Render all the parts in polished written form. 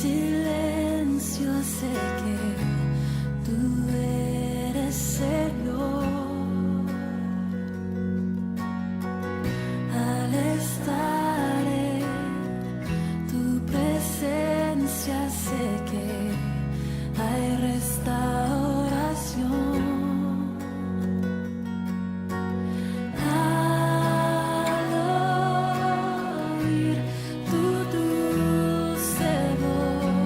silencio sé que tú eres Señor. Al estar en tu presencia sé que hay restauración. Al oír tu dulce voz,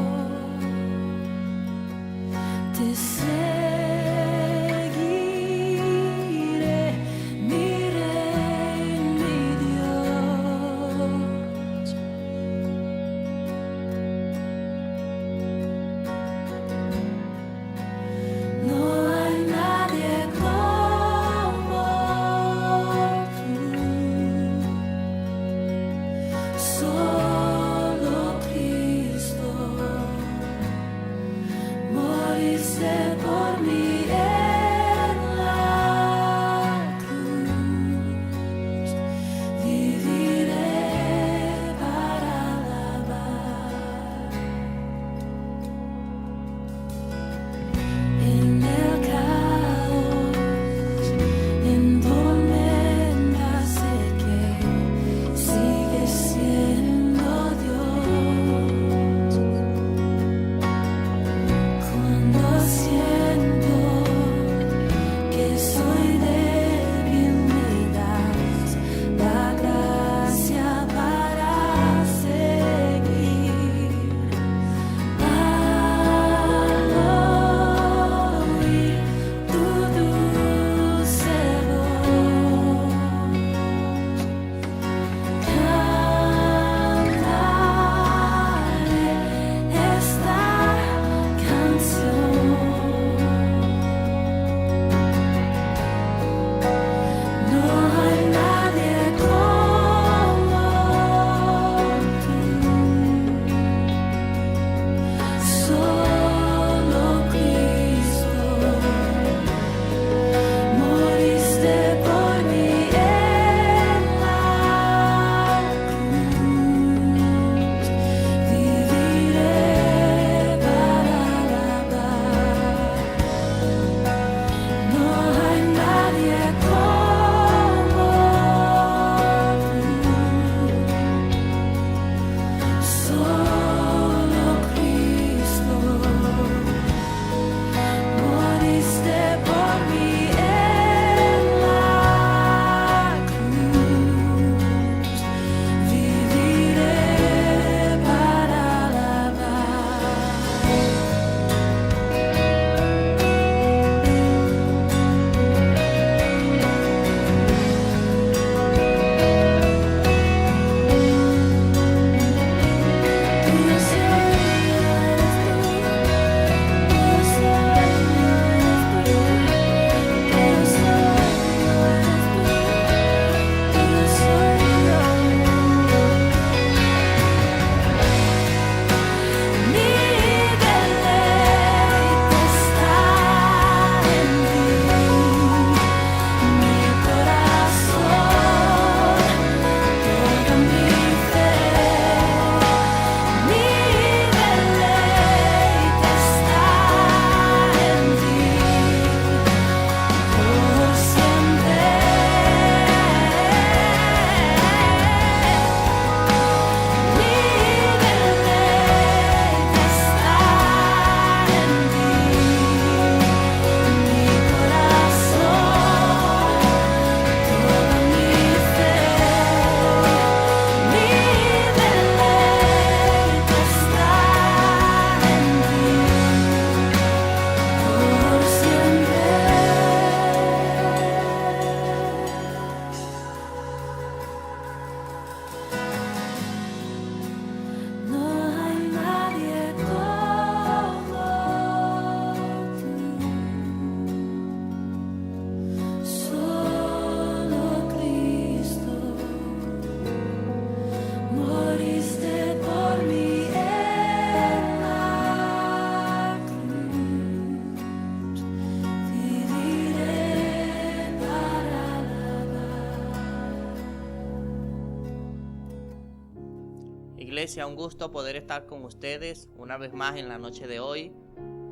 Iglesia, un gusto poder estar con ustedes una vez más en la noche de hoy.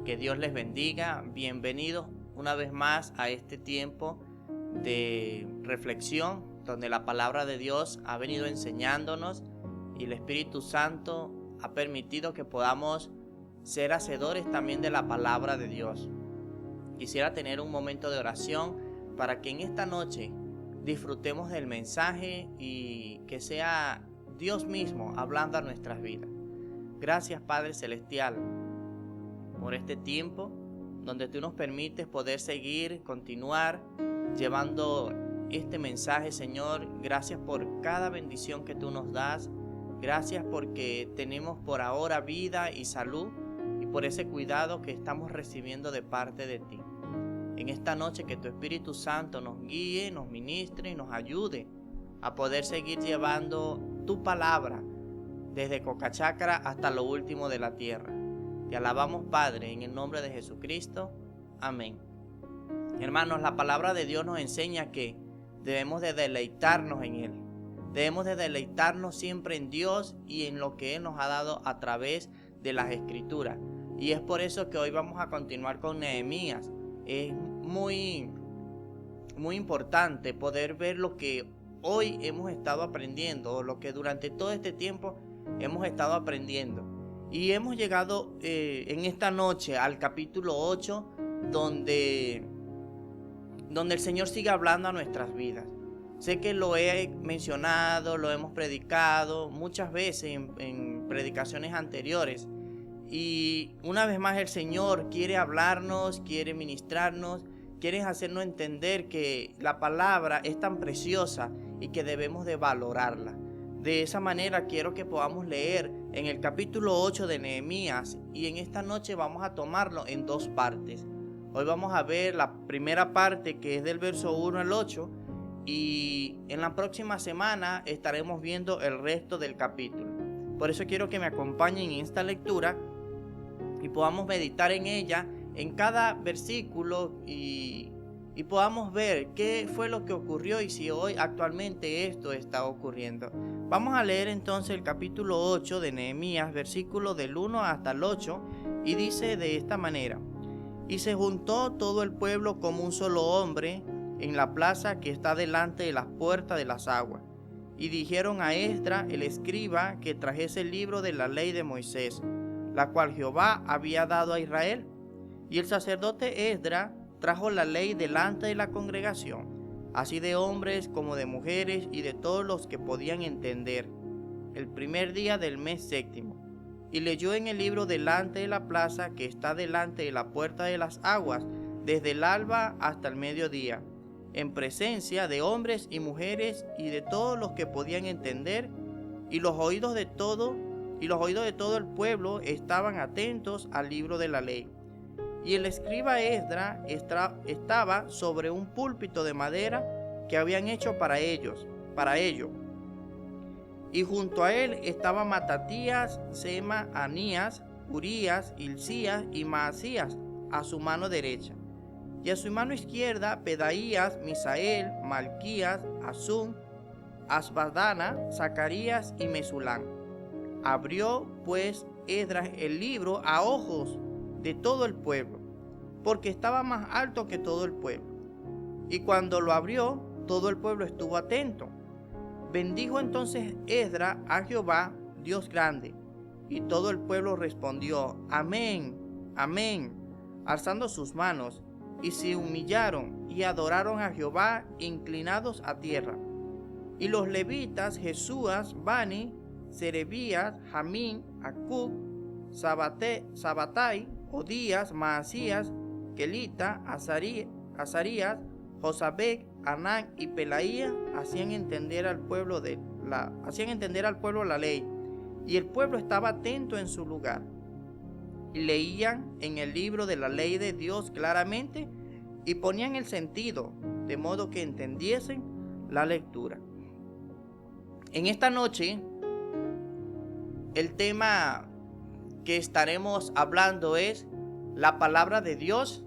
Que Dios les bendiga. Bienvenidos una vez más a este tiempo de reflexión, donde la palabra de Dios ha venido enseñándonos y el Espíritu Santo ha permitido que podamos ser hacedores también de la palabra de Dios. Quisiera tener un momento de oración para que en esta noche disfrutemos del mensaje y que sea Dios mismo hablando a nuestras vidas. Gracias, Padre Celestial, por este tiempo donde tú nos permites poder continuar llevando este mensaje, Señor. Gracias por cada bendición que tú nos das. Gracias porque tenemos por ahora vida y salud y por ese cuidado que estamos recibiendo de parte de ti. En esta noche que tu Espíritu Santo nos guíe, nos ministre y nos ayude a poder seguir llevando tu palabra desde Cocachacra hasta lo último de la tierra. Te alabamos, Padre, en el nombre de Jesucristo. Amén. Hermanos, la palabra de Dios nos enseña que debemos de deleitarnos en Él. Debemos de deleitarnos siempre en Dios y en lo que Él nos ha dado a través de las Escrituras. Y es por eso que hoy vamos a continuar con Nehemías. Es muy importante poder ver lo que hoy hemos estado aprendiendo, o lo que durante todo este tiempo hemos estado aprendiendo. Y hemos llegado en esta noche al capítulo 8, donde el Señor sigue hablando a nuestras vidas. Sé que lo he mencionado, lo hemos predicado muchas veces en predicaciones anteriores. Y una vez más el Señor quiere hablarnos, quiere ministrarnos, quiere hacernos entender que la palabra es tan preciosa y que debemos de valorarla. De esa manera quiero que podamos leer en el capítulo 8 de Nehemías, y en esta noche vamos a tomarlo en dos partes. Hoy vamos a ver la primera parte, que es del verso 1 al 8, y en la próxima semana estaremos viendo el resto del capítulo. Por eso quiero que me acompañen en esta lectura y podamos meditar en ella, en cada versículo, y podamos ver qué fue lo que ocurrió y si hoy actualmente esto está ocurriendo. Vamos a leer entonces el capítulo 8 de Nehemías, versículos del 1 hasta el 8, y dice de esta manera: Y se juntó todo el pueblo como un solo hombre en la plaza que está delante de las puertas de las aguas, y dijeron a Esdras el escriba que trajese el libro de la ley de Moisés, la cual Jehová había dado a Israel. Y el sacerdote Esdras trajo la ley delante de la congregación, así de hombres como de mujeres y de todos los que podían entender, el primer día del mes séptimo, y leyó en el libro delante de la plaza que está delante de la puerta de las aguas, desde el alba hasta el mediodía, en presencia de hombres y mujeres y de todos los que podían entender, y los oídos de todo el pueblo estaban atentos al libro de la ley. Y el escriba Esdras estaba sobre un púlpito de madera que habían hecho para ello. Y junto a él estaban Matatías, Sema, Anías, Urías, Hilcías y Maasías a su mano derecha. Y a su mano izquierda Pedaías, Misael, Malquías, Azum, Asbadana, Zacarías y Mesulán. Abrió pues Esdras el libro a ojos de todo el pueblo, porque estaba más alto que todo el pueblo. Y cuando lo abrió, todo el pueblo estuvo atento. Bendijo entonces Esdras a Jehová, Dios grande, y todo el pueblo respondió: Amén, amén, alzando sus manos, y se humillaron y adoraron a Jehová inclinados a tierra. Y los levitas Jesúas, Bani, Serebías, Jamín, Acub, Sabatai, Odías, Maasías, Kelita, Azarías, Josabec, Anán y Pelaías hacían entender al pueblo la ley, y el pueblo estaba atento en su lugar, y leían en el libro de la ley de Dios claramente, y ponían el sentido, de modo que entendiesen la lectura. En esta noche, el tema que estaremos hablando es: la palabra de Dios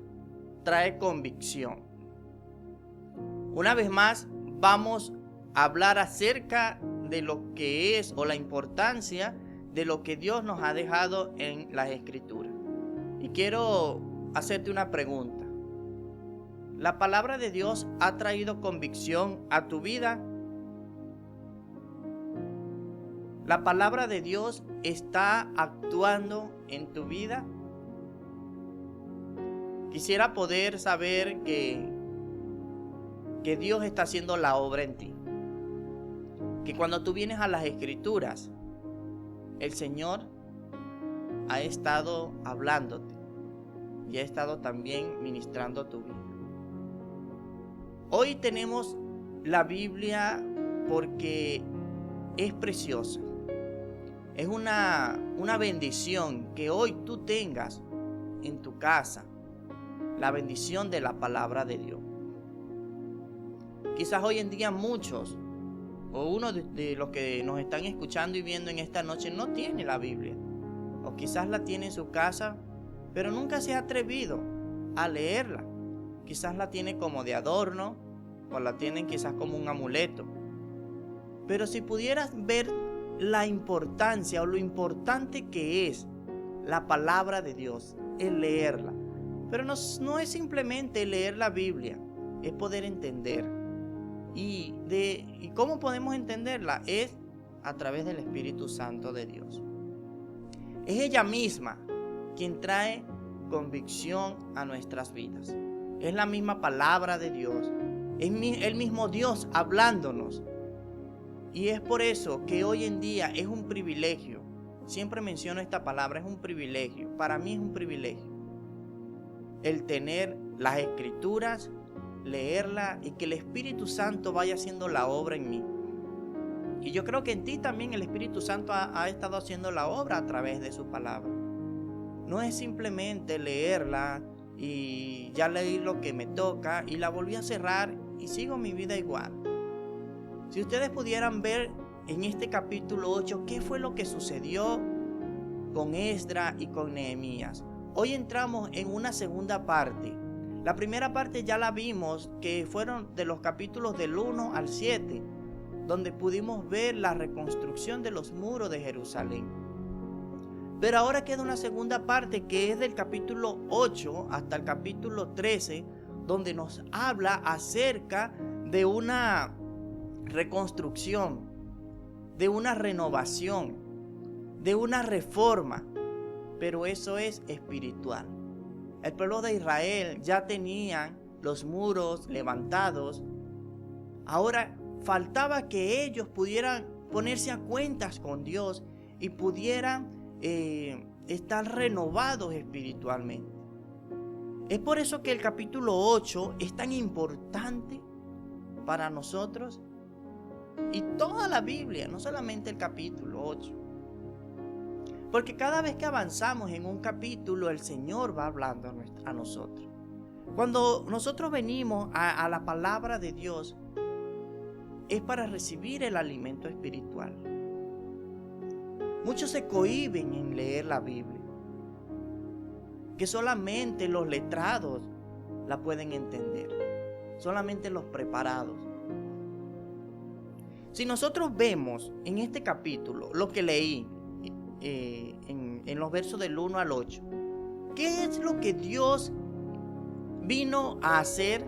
trae convicción. Una vez más vamos a hablar acerca de lo que es o la importancia de lo que Dios nos ha dejado en las Escrituras. Y quiero hacerte una pregunta. ¿La palabra de Dios ha traído convicción a tu vida? ¿La palabra de Dios está actuando en tu vida? Quisiera poder saber que Dios está haciendo la obra en ti. Que cuando tú vienes a las Escrituras, el Señor ha estado hablándote y ha estado también ministrando tu vida. Hoy tenemos la Biblia porque es preciosa. Es una bendición que hoy tú tengas en tu casa, la bendición de la palabra de Dios. Quizás hoy en día muchos, o uno de los que nos están escuchando y viendo en esta noche, no tiene la Biblia. O quizás la tiene en su casa, pero nunca se ha atrevido a leerla. Quizás la tiene como de adorno, o la tienen quizás como un amuleto. Pero si pudieras ver la importancia o lo importante que es la palabra de Dios, el leerla. Pero no es simplemente leer la Biblia, es poder entender. ¿Y cómo podemos entenderla? Es a través del Espíritu Santo de Dios. Es ella misma quien trae convicción a nuestras vidas. Es la misma palabra de Dios. Es el mismo Dios hablándonos. Y es por eso que hoy en día es un privilegio. Siempre menciono esta palabra, es un privilegio. Para mí es un privilegio el tener las Escrituras, leerla y que el Espíritu Santo vaya haciendo la obra en mí. Y yo creo que en ti también el Espíritu Santo ha estado haciendo la obra a través de su palabra. No es simplemente leerla y ya leí lo que me toca y la volví a cerrar y sigo mi vida igual. Si ustedes pudieran ver en este capítulo 8 qué fue lo que sucedió con Esdras y con Nehemías. Hoy entramos en una segunda parte. La primera parte ya la vimos, que fueron de los capítulos del 1 al 7, donde pudimos ver la reconstrucción de los muros de Jerusalén. Pero ahora queda una segunda parte que es del capítulo 8 hasta el capítulo 13, donde nos habla acerca de una reconstrucción, de una renovación, de una reforma, pero eso es espiritual. El pueblo de Israel ya tenía los muros levantados. Ahora faltaba que ellos pudieran ponerse a cuentas con Dios y pudieran estar renovados espiritualmente. Es por eso que el capítulo 8 es tan importante para nosotros. Y toda la Biblia, no solamente el capítulo 8. Porque cada vez que avanzamos en un capítulo, el Señor va hablando a nosotros. Cuando nosotros venimos a la palabra de Dios, es para recibir el alimento espiritual. Muchos se cohíben en leer la Biblia, que solamente los letrados la pueden entender, solamente los preparados. Si nosotros vemos en este capítulo lo que leí en los versos del 1 al 8, ¿qué es lo que Dios vino a hacer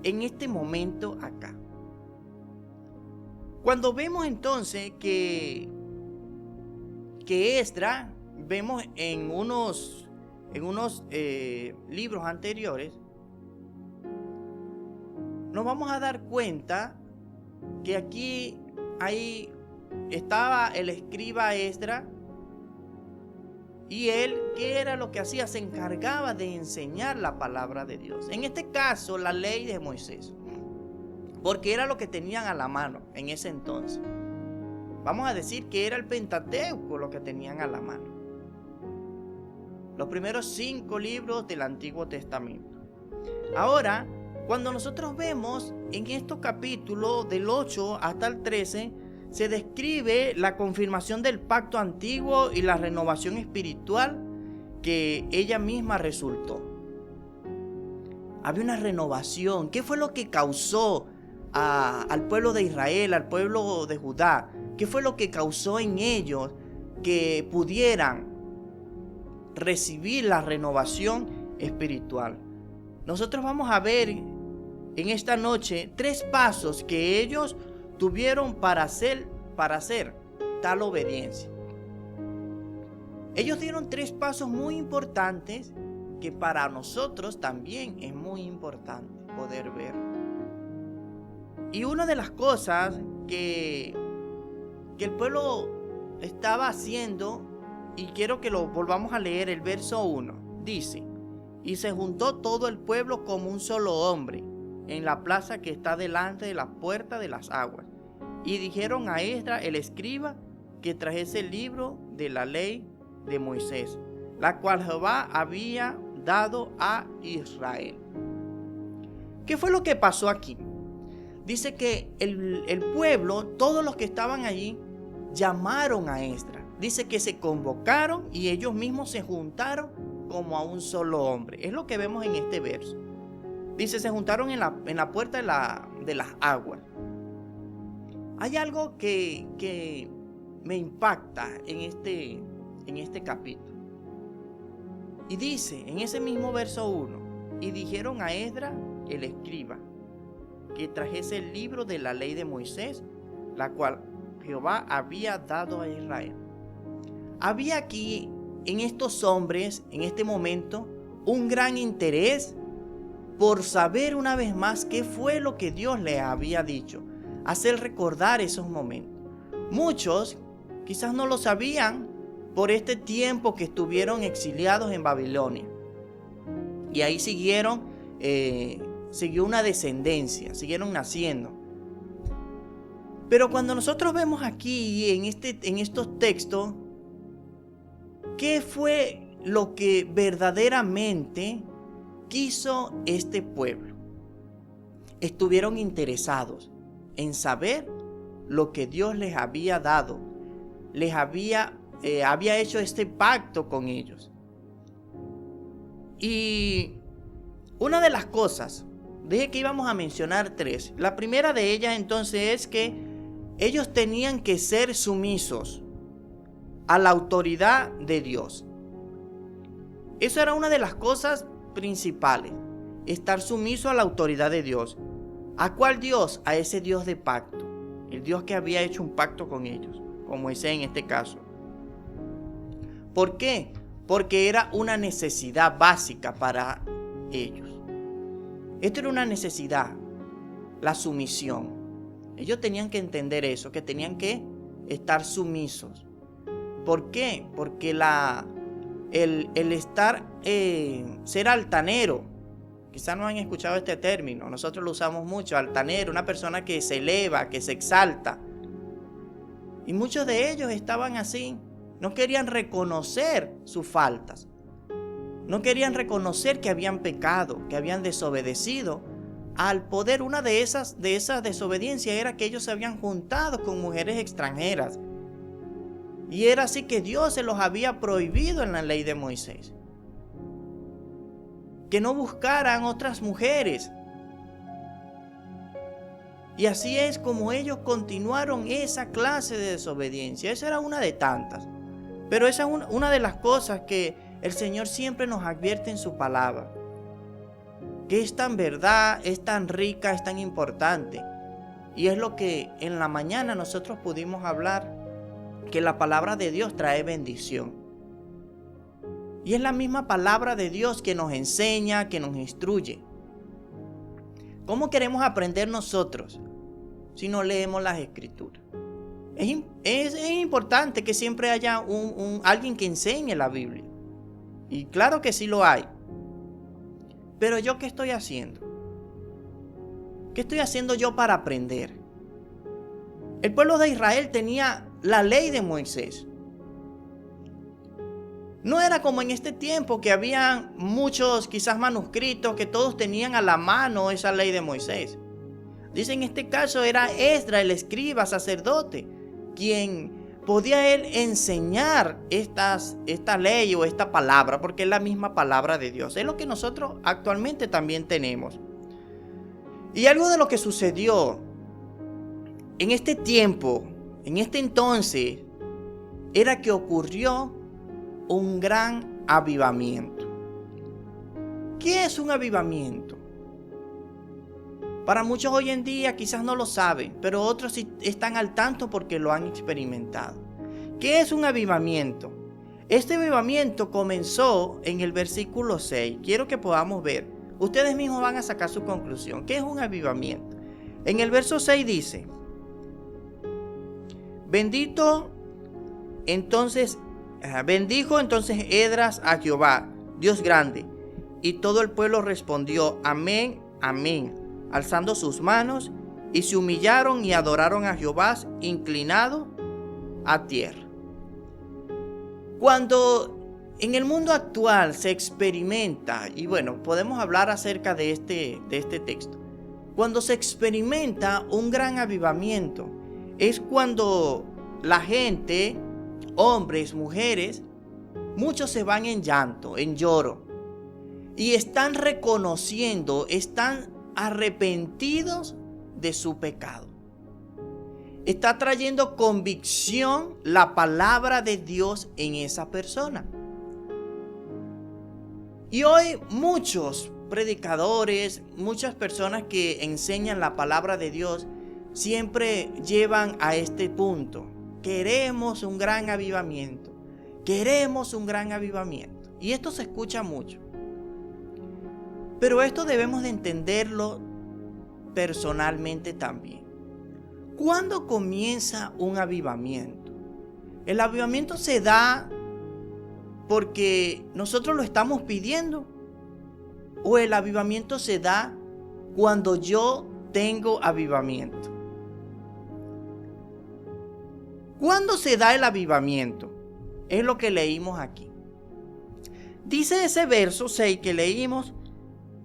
en este momento acá? Cuando vemos entonces que Esdras, vemos en unos libros anteriores, nos vamos a dar cuenta que aquí estaba el escriba Esdras, y él, ¿qué era lo que hacía? Se encargaba de enseñar la palabra de Dios. En este caso, la ley de Moisés, porque era lo que tenían a la mano en ese entonces. Vamos a decir que era el Pentateuco lo que tenían a la mano. Los primeros 5 libros del Antiguo Testamento. Ahora, cuando nosotros vemos en estos capítulos del 8 hasta el 13, se describe la confirmación del pacto antiguo y la renovación espiritual que ella misma resultó. Había una renovación. ¿Qué fue lo que causó al pueblo de Israel, al pueblo de Judá? ¿Qué fue lo que causó en ellos que pudieran recibir la renovación espiritual? Nosotros vamos a ver en esta noche 3 pasos que ellos tuvieron para hacer tal obediencia. Ellos dieron 3 pasos muy importantes que para nosotros también es muy importante poder ver. Y una de las cosas que el pueblo estaba haciendo, y quiero que lo volvamos a leer, el verso 1, dice: y se juntó todo el pueblo como un solo hombre en la plaza que está delante de la puerta de las aguas, y dijeron a Esdras el escriba que trajese el libro de la ley de Moisés, la cual Jehová había dado a Israel. ¿Qué fue lo que pasó aquí? Dice que el pueblo, todos los que estaban allí, llamaron a Esdras. Dice que se convocaron y ellos mismos se juntaron como a un solo hombre. Es lo que vemos en este verso. Dice, se juntaron en la puerta de las aguas. Hay algo que me impacta en este capítulo. Y dice, en ese mismo verso 1, y dijeron a Esdras el escriba que trajese el libro de la ley de Moisés, la cual Jehová había dado a Israel. Había aquí en estos hombres, en este momento, un gran interés por saber una vez más qué fue lo que Dios les había dicho, hacer recordar esos momentos. Muchos quizás no lo sabían por este tiempo que estuvieron exiliados en Babilonia. Y ahí siguió una descendencia, siguieron naciendo. Pero cuando nosotros vemos aquí en estos textos, ¿qué fue lo que verdaderamente quiso este pueblo? Estuvieron interesados en saber lo que Dios les había dado, les había hecho este pacto con ellos. Y una de las cosas, dije que íbamos a mencionar 3. La primera de ellas entonces es que ellos tenían que ser sumisos a la autoridad de Dios. Eso era una de las cosas principales, estar sumiso a la autoridad de Dios. ¿A cuál Dios? A ese Dios de pacto, el Dios que había hecho un pacto con ellos, con Moisés en este caso. ¿Por qué? Porque era una necesidad básica para ellos. Esto era una necesidad, la sumisión. Ellos tenían que entender eso, que tenían que estar sumisos. ¿Por qué? Porque ser altanero, quizás no han escuchado este término, nosotros lo usamos mucho, altanero, una persona que se eleva, que se exalta. Y muchos de ellos estaban así, no querían reconocer sus faltas, no querían reconocer que habían pecado, que habían desobedecido al poder. Una de esas desobediencias era que ellos se habían juntado con mujeres extranjeras. Y era así que Dios se los había prohibido en la ley de Moisés, que no buscaran otras mujeres. Y así es como ellos continuaron esa clase de desobediencia. Esa era una de tantas. Pero esa es una de las cosas que el Señor siempre nos advierte en su palabra, que es tan verdad, es tan rica, es tan importante. Y es lo que en la mañana nosotros pudimos hablar, que la palabra de Dios trae bendición. Y es la misma palabra de Dios que nos enseña, que nos instruye. ¿Cómo queremos aprender nosotros si no leemos las Escrituras? Es importante que siempre haya alguien que enseñe la Biblia. Y claro que sí lo hay. Pero ¿yo qué estoy haciendo? ¿Qué estoy haciendo yo para aprender? El pueblo de Israel tenía la ley de Moisés. No era como en este tiempo que había muchos quizás manuscritos que todos tenían a la mano esa ley de Moisés. Dice, en este caso era Esdras, el escriba, sacerdote, quien podía él enseñar esta ley o esta palabra, porque es la misma palabra de Dios. Es lo que nosotros actualmente también tenemos. Y algo de lo que sucedió en este tiempo, en este entonces, era que ocurrió un gran avivamiento. ¿Qué es un avivamiento? Para muchos hoy en día quizás no lo saben, pero otros sí están al tanto porque lo han experimentado. ¿Qué es un avivamiento? Este avivamiento comenzó en el versículo 6. Quiero que podamos ver. Ustedes mismos van a sacar su conclusión. ¿Qué es un avivamiento? En el verso 6 dice: bendijo entonces Esdras a Jehová, Dios grande, y todo el pueblo respondió: amén, amén, alzando sus manos, y se humillaron y adoraron a Jehová, inclinado a tierra. Cuando en el mundo actual se experimenta, y bueno, podemos hablar acerca de este texto, cuando se experimenta un gran avivamiento, es cuando la gente, hombres, mujeres, muchos se van en llanto, en lloro, y están reconociendo, están arrepentidos de su pecado. Está trayendo convicción la palabra de Dios en esa persona. Y hoy muchos predicadores, muchas personas que enseñan la palabra de Dios, siempre llevan a este punto: queremos un gran avivamiento, queremos un gran avivamiento. Y esto se escucha mucho. Pero esto debemos de entenderlo personalmente también. ¿Cuándo comienza un avivamiento? El avivamiento se da porque nosotros lo estamos pidiendo, o el avivamiento se da cuando yo tengo avivamiento. ¿Cuándo se da el avivamiento? Es lo que leímos aquí. Dice ese verso 6 que leímos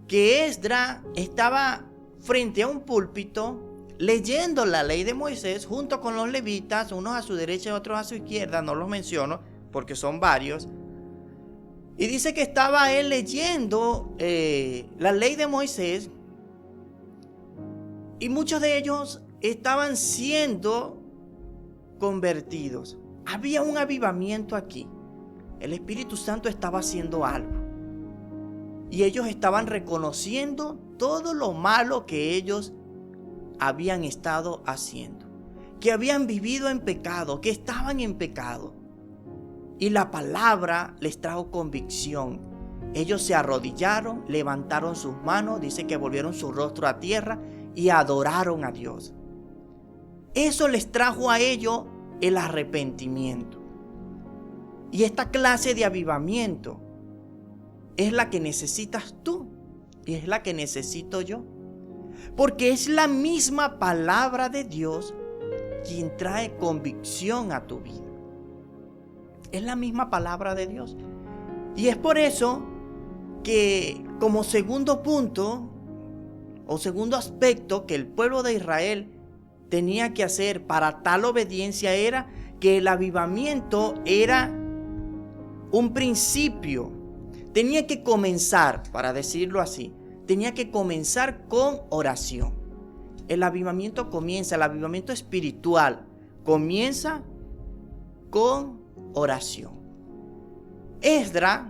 que Esdras estaba frente a un púlpito leyendo la ley de Moisés junto con los levitas, unos a su derecha y otros a su izquierda. No los menciono porque son varios. Y dice que estaba él leyendo la ley de Moisés, y muchos de ellos estaban siendo convertidos. Había un avivamiento aquí. El Espíritu Santo estaba haciendo algo. Y ellos estaban reconociendo todo lo malo que ellos habían estado haciendo, que habían vivido en pecado, que estaban en pecado. Y la palabra les trajo convicción. Ellos se arrodillaron, levantaron sus manos, dice que volvieron su rostro a tierra y adoraron a Dios. Eso les trajo a ellos el arrepentimiento. Y esta clase de avivamiento es la que necesitas tú y es la que necesito yo. Porque es la misma palabra de Dios quien trae convicción a tu vida. Es la misma palabra de Dios. Y es por eso que, como segundo punto o segundo aspecto que el pueblo de Israel tenía que hacer para tal obediencia, era que el avivamiento era un principio. Tenía que comenzar, para decirlo así, tenía que comenzar con oración. El avivamiento comienza, el avivamiento espiritual comienza con oración. Esdras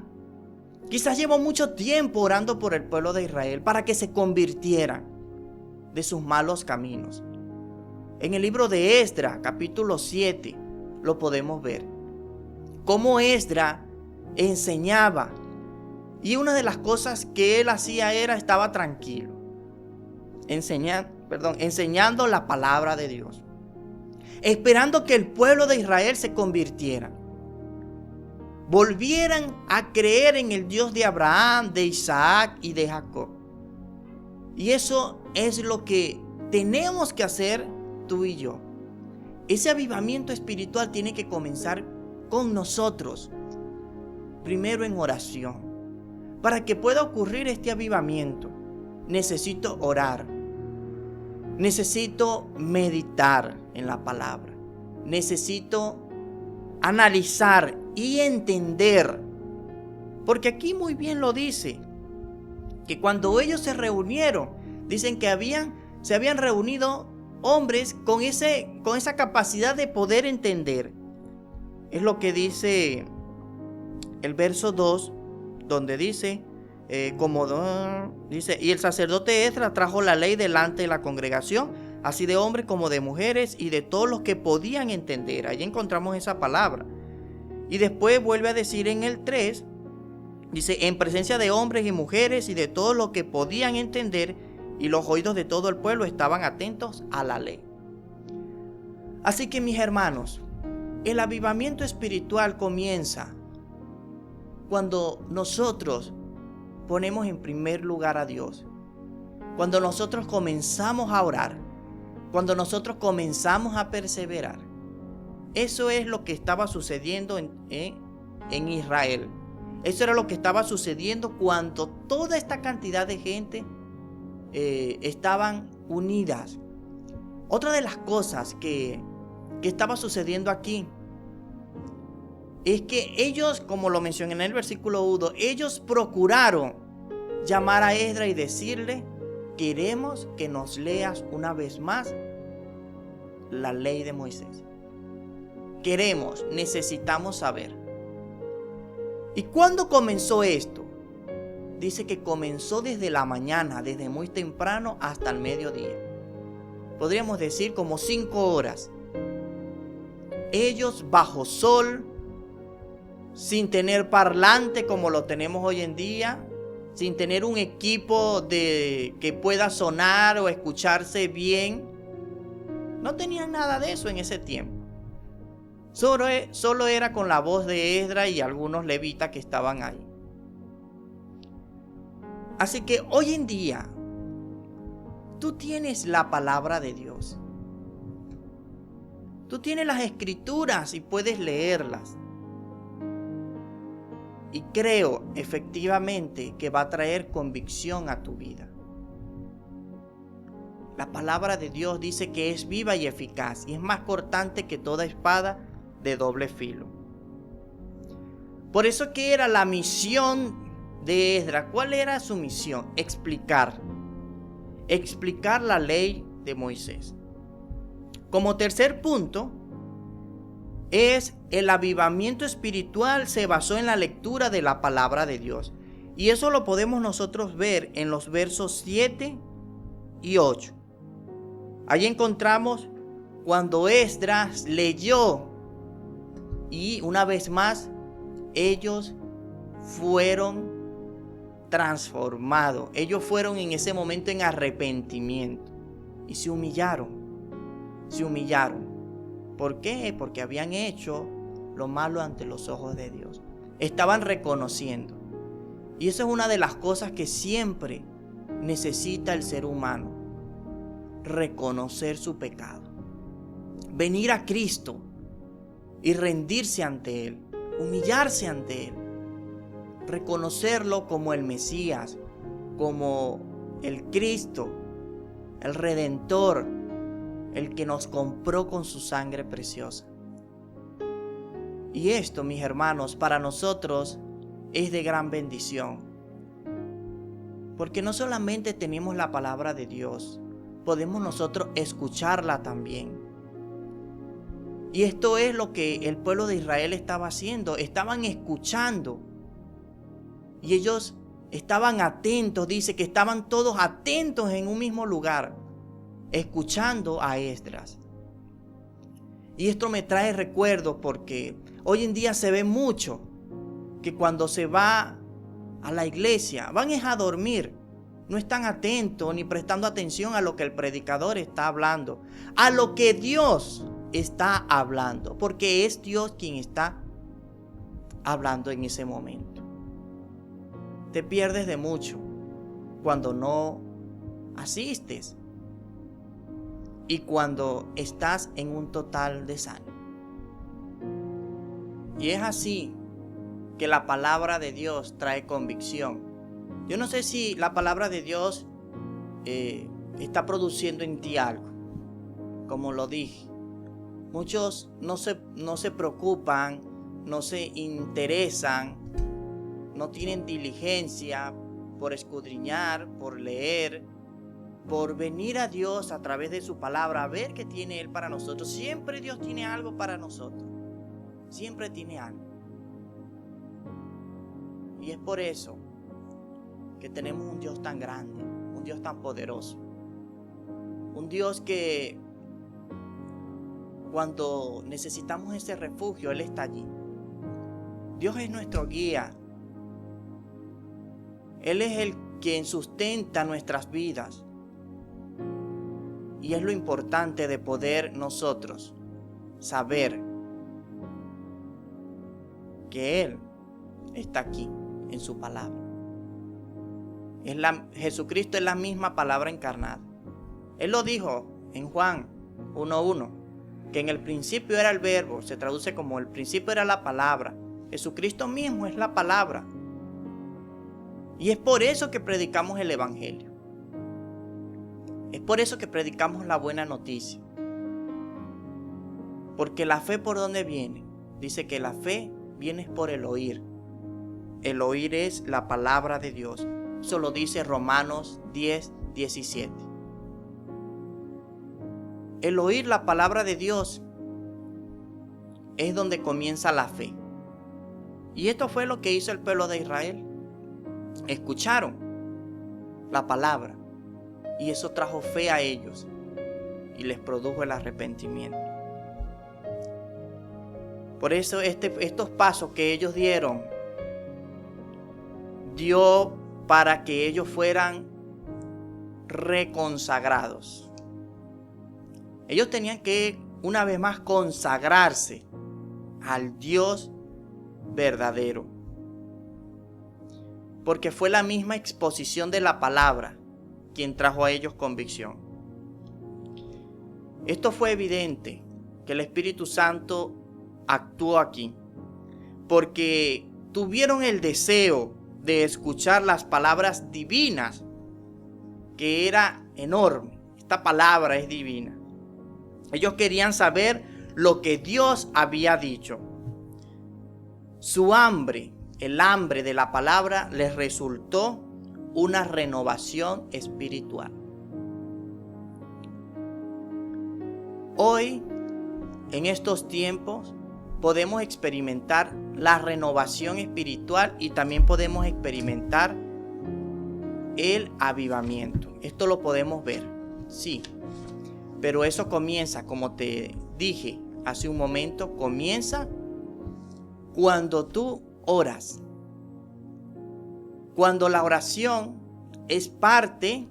quizás llevó mucho tiempo orando por el pueblo de Israel para que se convirtieran de sus malos caminos. En el libro de Esdras, capítulo 7, lo podemos ver. Cómo Esdras enseñaba. Y una de las cosas que él hacía estaba tranquilo, enseñando la palabra de Dios, esperando que el pueblo de Israel se convirtiera, volvieran a creer en el Dios de Abraham, de Isaac y de Jacob. Y eso es lo que tenemos que hacer tú y yo. Ese avivamiento espiritual tiene que comenzar con nosotros, primero en oración. Para que pueda ocurrir este avivamiento, necesito orar, necesito meditar en la palabra, necesito analizar y entender, porque aquí muy bien lo dice, que cuando ellos se reunieron, Dicen que se habían reunido hombres con esa capacidad de poder entender. Es lo que dice el verso 2, donde dice, y el sacerdote Esdras trajo la ley delante de la congregación, así de hombres como de mujeres y de todos los que podían entender. Ahí encontramos esa palabra. Y después vuelve a decir en el 3, dice, en presencia de hombres y mujeres y de todos los que podían entender, y los oídos de todo el pueblo estaban atentos a la ley. Así que, mis hermanos, el avivamiento espiritual comienza cuando nosotros ponemos en primer lugar a Dios, cuando nosotros comenzamos a orar, cuando nosotros comenzamos a perseverar. Eso es lo que estaba sucediendo en Israel. Eso era lo que estaba sucediendo cuando toda esta cantidad de gente estaban unidas. Otra de las cosas que estaba sucediendo aquí es que ellos, como lo mencioné en el versículo 1, ellos procuraron llamar a Esdras y decirle: queremos que nos leas una vez más la ley de Moisés. Necesitamos saber. ¿Y cuándo comenzó esto? Dice que comenzó desde la mañana, desde muy temprano hasta el mediodía. Podríamos decir como 5 horas. Ellos bajo sol, sin tener parlante como lo tenemos hoy en día, sin tener un equipo que pueda sonar o escucharse bien. No tenían nada de eso en ese tiempo. Solo era con la voz de Esdras y algunos levitas que estaban ahí. Así que hoy en día, tú tienes la palabra de Dios. Tú tienes las escrituras y puedes leerlas. Y creo efectivamente que va a traer convicción a tu vida. La palabra de Dios dice que es viva y eficaz y es más cortante que toda espada de doble filo. Por eso que era la misión de Esdras. ¿Cuál era su misión? Explicar la ley de Moisés. Como tercer punto, es el avivamiento espiritual se basó en la lectura de la palabra de Dios. Y eso lo podemos nosotros ver en los versos 7 y 8. Allí encontramos cuando Esdras leyó y una vez más ellos fueron transformados. Ellos fueron en ese momento en arrepentimiento y se humillaron. ¿Por qué? Porque habían hecho lo malo ante los ojos de Dios. Estaban reconociendo. Y eso es una de las cosas que siempre necesita el ser humano. Reconocer su pecado. Venir a Cristo y rendirse ante Él. Humillarse ante Él. Reconocerlo como el Mesías, como el Cristo, el Redentor, el que nos compró con su sangre preciosa. Y esto, mis hermanos, para nosotros es de gran bendición. Porque no solamente tenemos la palabra de Dios, podemos nosotros escucharla también. Y esto es lo que el pueblo de Israel estaba haciendo. Estaban escuchando. Y ellos estaban atentos, dice que estaban todos atentos en un mismo lugar, escuchando a Esdras. Y esto me trae recuerdos porque hoy en día se ve mucho que cuando se va a la iglesia, van a dormir. No están atentos ni prestando atención a lo que el predicador está hablando, a lo que Dios está hablando, porque es Dios quien está hablando en ese momento. Te pierdes de mucho cuando no asistes y cuando estás en un total desánimo. Y es así que la palabra de Dios trae convicción. Yo no sé si la palabra de Dios está produciendo en ti algo. Como lo dije, muchos no se preocupan, no se interesan, no tienen diligencia por escudriñar, por leer, por venir a Dios a través de su palabra, a ver qué tiene Él para nosotros. Siempre Dios tiene algo para nosotros. Siempre tiene algo. Y es por eso que tenemos un Dios tan grande, un Dios tan poderoso. Un Dios que cuando necesitamos ese refugio, Él está allí. Dios es nuestro guía. Él es el quien sustenta nuestras vidas. Y es lo importante de poder nosotros saber que Él está aquí en su palabra. Jesucristo es la misma palabra encarnada. Él lo dijo en Juan 1:1, que en el principio era el verbo, se traduce como el principio era la palabra. Jesucristo mismo es la palabra. Y es por eso que predicamos el evangelio. Es por eso que predicamos la buena noticia. Porque la fe, ¿por dónde viene? Dice que la fe viene por el oír. El oír es la palabra de Dios. Eso lo dice Romanos 10:17. El oír la palabra de Dios es donde comienza la fe. Y esto fue lo que hizo el pueblo de Israel. Escucharon la palabra y eso trajo fe a ellos y les produjo el arrepentimiento. Por eso estos pasos que ellos dieron, dio para que ellos fueran reconsagrados. Ellos tenían que una vez más consagrarse al Dios verdadero. Porque fue la misma exposición de la palabra quien trajo a ellos convicción. Esto fue evidente que el Espíritu Santo actuó aquí, porque tuvieron el deseo de escuchar las palabras divinas, que era enorme. Esta palabra es divina. Ellos querían saber lo que Dios había dicho. Su hambre, el hambre de la palabra, les resultó una renovación espiritual. Hoy, en estos tiempos, podemos experimentar la renovación espiritual y también podemos experimentar el avivamiento. Esto lo podemos ver, sí. Pero eso comienza, como te dije hace un momento, comienza cuando tú oras. Cuando la oración es parte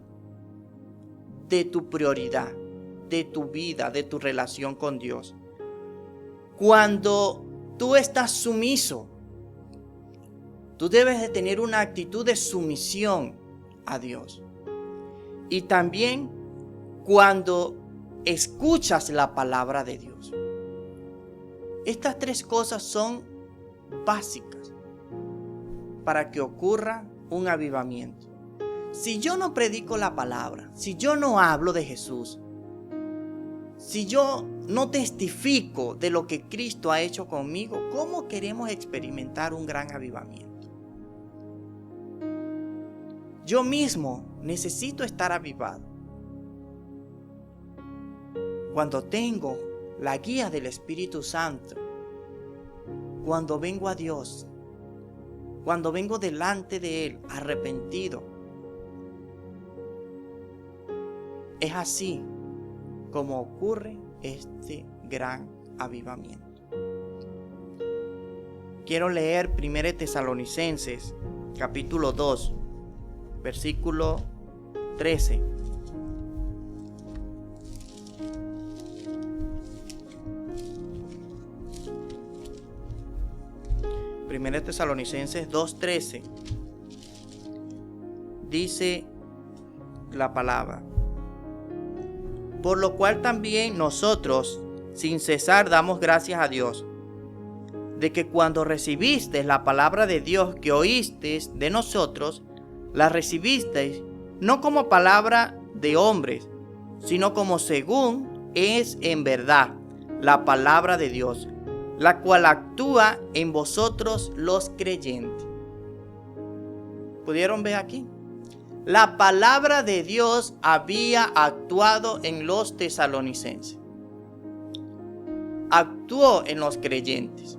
de tu prioridad, de tu vida, de tu relación con Dios. Cuando tú estás sumiso, tú debes de tener una actitud de sumisión a Dios. Y también cuando escuchas la palabra de Dios. Estas tres cosas son básicas para que ocurra un avivamiento. Si yo no predico la palabra, si yo no hablo de Jesús, si yo no testifico de lo que Cristo ha hecho conmigo, ¿cómo queremos experimentar un gran avivamiento? Yo mismo necesito estar avivado. Cuando tengo la guía del Espíritu Santo, cuando vengo a Dios, cuando vengo delante de Él arrepentido, es así como ocurre este gran avivamiento. Quiero leer 1 Tesalonicenses capítulo 2, versículo 13. Primera Tesalonicenses 2:13 dice la palabra: por lo cual también nosotros sin cesar damos gracias a Dios, de que cuando recibisteis la palabra de Dios que oísteis de nosotros, la recibisteis no como palabra de hombres, sino como según es en verdad la palabra de Dios, la cual actúa en vosotros los creyentes. ¿Pudieron ver aquí? la palabra de Dios había actuado en los tesalonicenses. Actuó en los creyentes.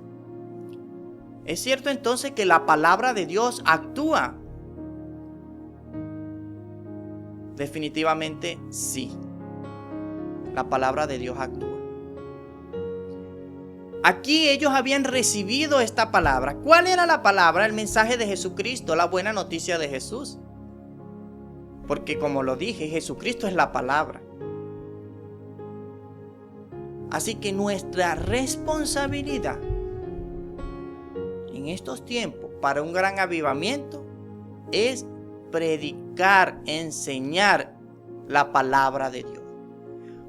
¿Es cierto entonces que la palabra de Dios actúa? Definitivamente sí. La palabra de Dios actúa. Aquí ellos habían recibido esta palabra. ¿Cuál era la palabra? El mensaje de Jesucristo, la buena noticia de Jesús. Porque como lo dije, Jesucristo es la palabra. Así que nuestra responsabilidad en estos tiempos para un gran avivamiento es predicar, enseñar la palabra de Dios.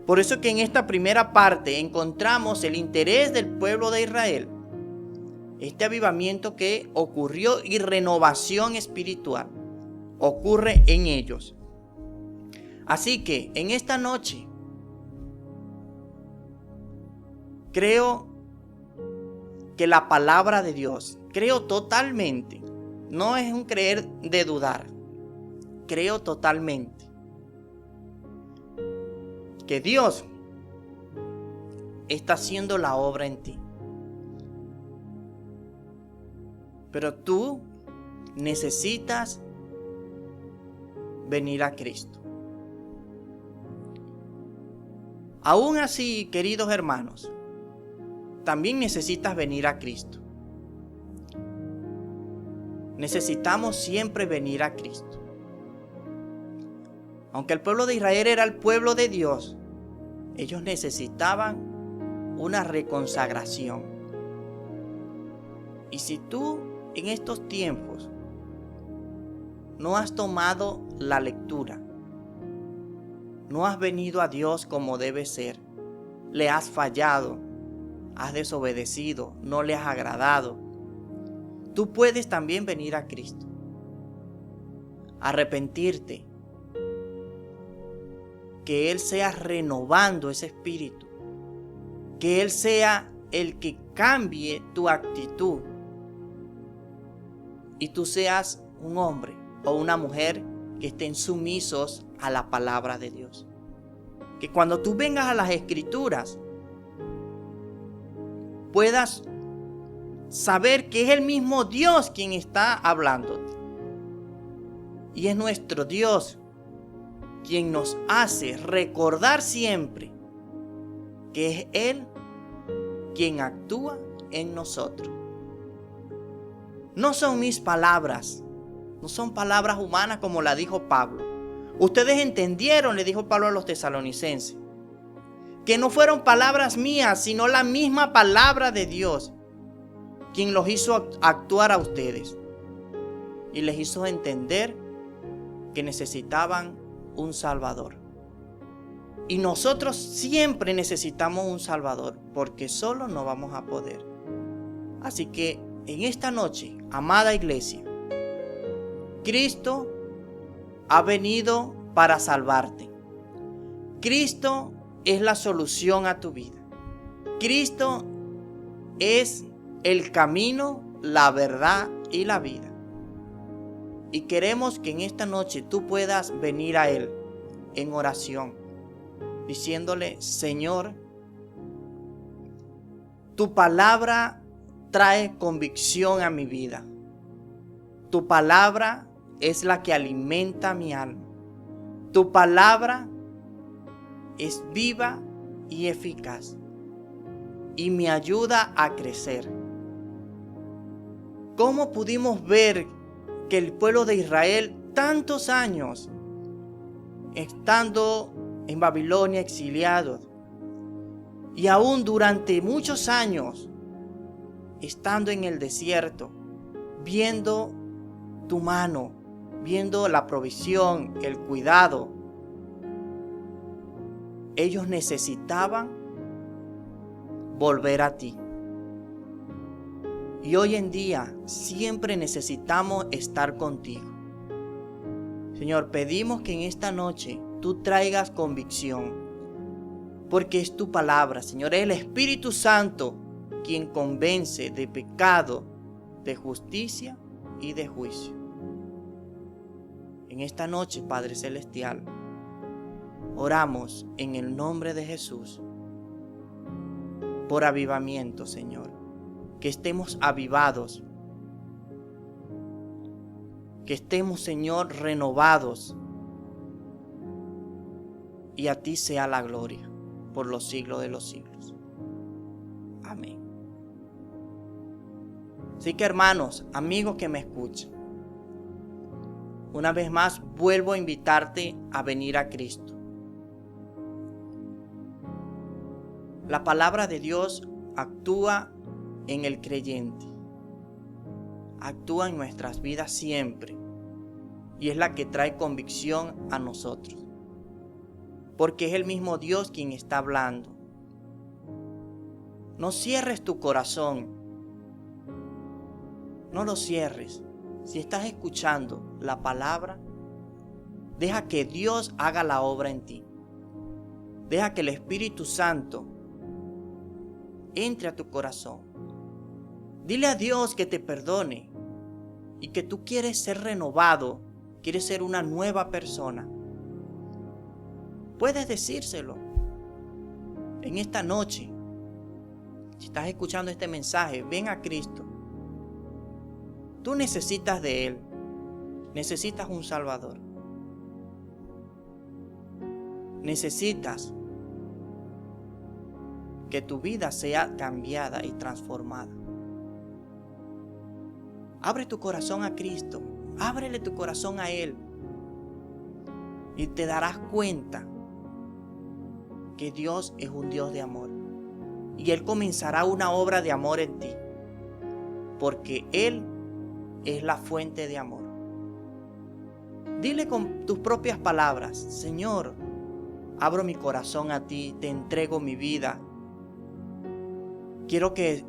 Por eso que en esta primera parte encontramos el interés del pueblo de Israel, este avivamiento que ocurrió y renovación espiritual ocurre en ellos. Así que en esta noche creo que la palabra de Dios, creo totalmente, no es un creer de dudar, creo totalmente que Dios está haciendo la obra en ti. Pero tú necesitas venir a Cristo. Aún así, queridos hermanos, también necesitas venir a Cristo. Necesitamos siempre venir a Cristo. Aunque el pueblo de Israel era el pueblo de Dios, ellos necesitaban una reconsagración. Y si tú en estos tiempos no has tomado la lectura, no has venido a Dios como debe ser, le has fallado, has desobedecido, no le has agradado, tú puedes también venir a Cristo, arrepentirte, que Él sea renovando ese espíritu, que Él sea el que cambie tu actitud y tú seas un hombre o una mujer que estén sumisos a la palabra de Dios. Que cuando tú vengas a las Escrituras puedas saber que es el mismo Dios quien está hablándote. Y es nuestro Dios quien nos hace recordar siempre que es Él quien actúa en nosotros. No son mis palabras, no son palabras humanas como la dijo Pablo. Ustedes entendieron, le dijo Pablo a los tesalonicenses, que no fueron palabras mías, sino la misma palabra de Dios, quien los hizo actuar a ustedes y les hizo entender que necesitaban un Salvador. Y nosotros siempre necesitamos un Salvador, porque solo no vamos a poder. Así que en esta noche, amada iglesia, Cristo ha venido para salvarte. Cristo es la solución a tu vida. Cristo es el camino, la verdad y la vida. Y queremos que en esta noche tú puedas venir a Él en oración, diciéndole: Señor, tu palabra trae convicción a mi vida. Tu palabra es la que alimenta mi alma. Tu palabra es viva y eficaz y me ayuda a crecer. ¿Cómo pudimos ver que el pueblo de Israel, tantos años estando en Babilonia exiliados, y aún durante muchos años estando en el desierto, viendo tu mano, viendo la provisión, el cuidado, ellos necesitaban volver a ti? Y hoy en día siempre necesitamos estar contigo. Señor, pedimos que en esta noche tú traigas convicción, porque es tu palabra, Señor. Es el Espíritu Santo quien convence de pecado, de justicia y de juicio. En En esta noche, Padre Celestial, oramos en el nombre de Jesús por avivamiento, Señor. Que estemos avivados. Que estemos, Señor, renovados. Y a ti sea la gloria por los siglos de los siglos. Amén. Así que, hermanos, amigos que me escuchan, una vez más vuelvo a invitarte a venir a Cristo. La palabra de Dios actúa en el creyente. Actúa en nuestras vidas siempre. Y es la que trae convicción a nosotros. Porque es el mismo Dios quien está hablando. No cierres tu corazón. No lo cierres. Si estás escuchando la palabra, deja que Dios haga la obra en ti. Deja que el Espíritu Santo entre a tu corazón. Dile a Dios que te perdone y que tú quieres ser renovado, quieres ser una nueva persona. Puedes decírselo en esta noche. Si estás escuchando este mensaje, ven a Cristo. Tú necesitas de Él. Necesitas un Salvador. Necesitas que tu vida sea cambiada y transformada. Abre tu corazón a Cristo. Ábrele tu corazón a Él. Y te darás cuenta que Dios es un Dios de amor. Y Él comenzará una obra de amor en ti. Porque Él es la fuente de amor. Dile con tus propias palabras: Señor, abro mi corazón a ti, te entrego mi vida. Quiero que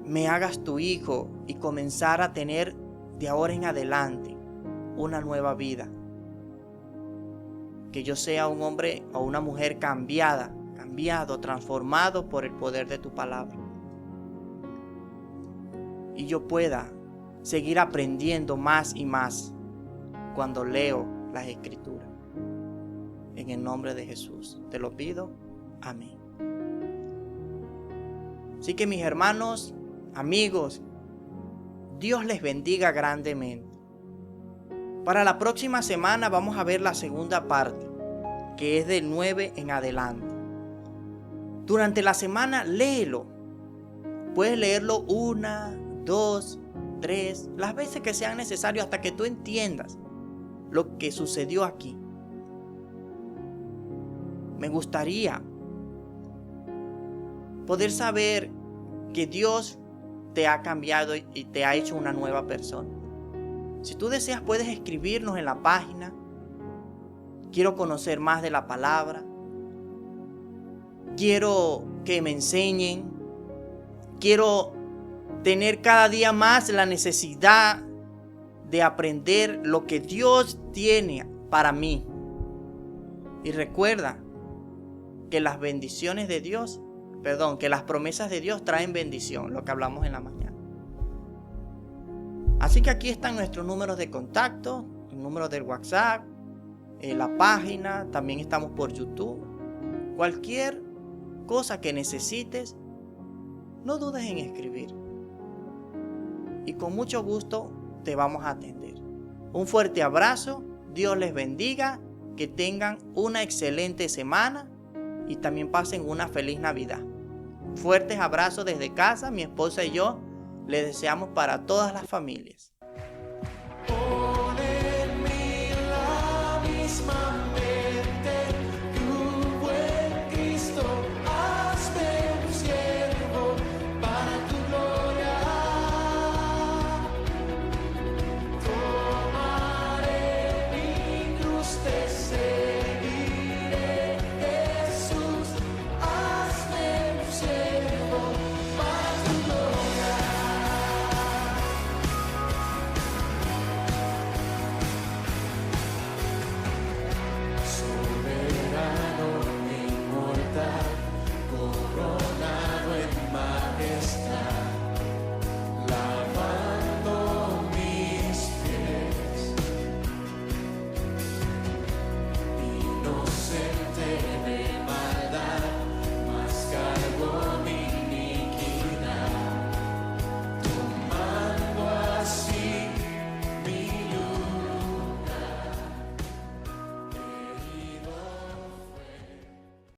me hagas tu hijo y comenzar a tener de ahora en adelante una nueva vida. Que yo sea un hombre o una mujer cambiado, transformado por el poder de tu palabra. Y yo pueda seguir aprendiendo más y más cuando leo las Escrituras. En el nombre de Jesús te lo pido. Amén. Así que, mis hermanos, amigos, Dios les bendiga grandemente. Para la próxima semana vamos a ver la segunda parte, que es del 9 en adelante. Durante la semana léelo. Puedes leerlo 1, 2, 3, las veces que sean necesarias hasta que tú entiendas lo que sucedió aquí. Me gustaría poder saber que Dios te ha cambiado y te ha hecho una nueva persona. Si tú deseas, puedes escribirnos en la página. Quiero conocer más de la palabra. Quiero que me enseñen. Quiero tener cada día más la necesidad de aprender lo que Dios tiene para mí. Y recuerda que las bendiciones de Dios, que las promesas de Dios traen bendición, lo que hablamos en la mañana. Así que aquí están nuestros números de contacto, el número del WhatsApp, la página, también estamos por YouTube. Cualquier cosa que necesites, no dudes en escribir. Y con mucho gusto te vamos a atender. Un fuerte abrazo, Dios les bendiga, que tengan una excelente semana y también pasen una feliz Navidad. Fuertes abrazos desde casa, mi esposa y yo les deseamos para todas las familias.